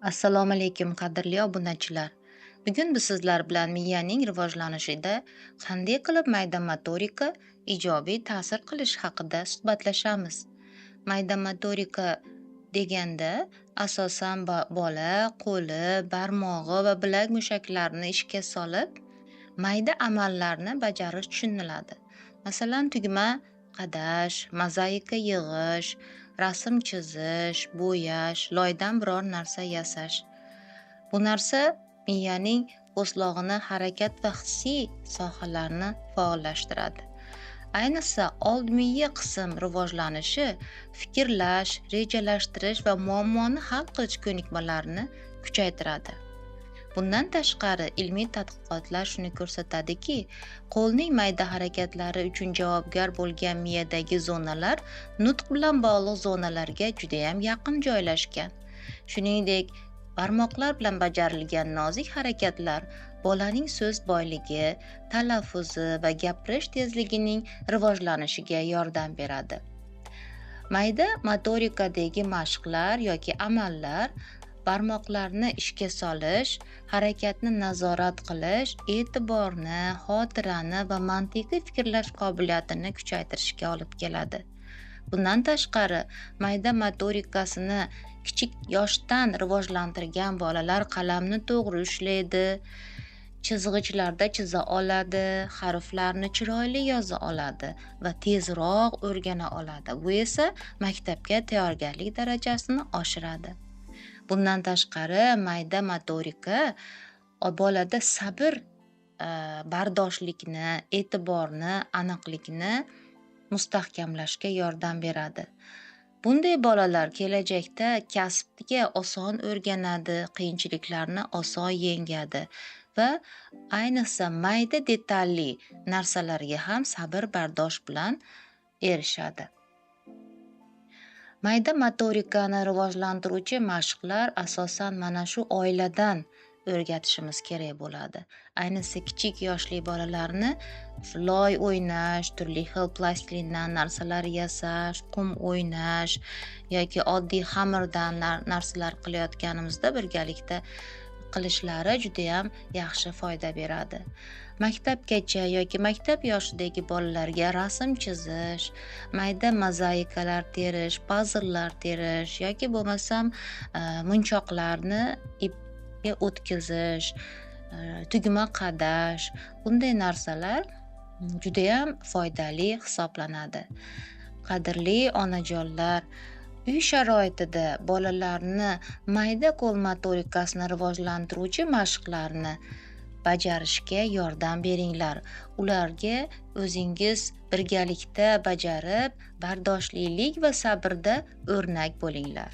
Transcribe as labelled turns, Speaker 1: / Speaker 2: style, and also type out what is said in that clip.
Speaker 1: Assalomu alaykum qadrli obunachilar. Bugun biz sizlar bilan miyaning rivojlanishida qanday qilib mayda motorika ijobiy ta'sir qilish haqida suhbatlashamiz. Mayda motorika deganda asosan bola qo'li, barmog'i va bilak mushaklarini ishga solib, mayda amallarni bajarish tushuniladi. Masalan, tugma qadash, mozaika yig'ish, rasm chizish, bo'yash, loydan biror narsa yasash. Bu narsa miyaning bo'shlog'ini, harakat va hissiy sohalarni faollashtiradi. Ayniqsa old miya qism rivojlanishi fikrlash, rejalashtirish va muammoni hal qilish ko'nikmalarini kuchaytiradi. Bundan tashqari ilmiy tadqiqotlar shuni ko'rsatadiki, qo'lning mayda harakatlari uchun javobgar bo'lgan miyadagi zonalar nutq bilan bog'liq zonalarga judayam yaqin joylashgan. Shuningdek, barmoqlar bilan bajarilgan nozik harakatlar bolaning so'z boyligi, talaffuzi va gapirish tezligining rivojlanishiga yordam beradi. Mayda motorikadagi mashqlar yoki amallar barmoqlarni ishga solish, harakatni nazorat qilish, e'tiborni, xotirani va mantiqiy fikrlash qobiliyatini kuchaytirishga olib keladi. Bundan tashqari, mayda motorikasini kichik yoshdan rivojlantirgan bolalar qalamni to'g'ri ushlaydi, chizg'ichlarda chiza oladi, harflarni chiroyli yoza oladi va tezroq o'rgana oladi. Bu esa maktabga tayyorgarlik darajasini oshiradi. Bundan tashqari, mayda motorika bolada sabr, bardoshlikni, e'tiborni, aniqlikni mustahkamlashga yordam beradi. Bunday bolalar kelajakda kasbga oson o'rganadi, qiyinchiliklarni oson yengadi va ayniqsa mayda detalli narsalarga ham sabr-bardosh bilan erishadi. Mayda motorikani rivojlantiruvchi mashqlar asosan mana shu oiladan o'rgatishimiz kerak bo'ladi. Ayniqsa kichik yoshli bolalarni loy o'ynash, turli xil plastindan narsalar yasash, qum o'ynash yoki oddiy xamirdan narsalar qilayotganimizda birgalikda qilishlari juda ham yaxshi foyda beradi. Maktabgacha yoki maktab yoshidagi bolalarga rasm chizish, mayda mozaikalar terish, pazllar terish yoki bo'lmasam munchoqlarni ipga o'tkazish, tugma qadash, bunday narsalar juda ham foydali hisoblanadi. Qadrli onajonlar, uy sharoitida bolalarni mayda qo'l motorikasini rivojlantiruvchi mashqlarni bajarishga yordam beringlar. Ularga o'zingiz birgalikda bajarib, bardoshlilik va sabrda o'rnak bo'linglar.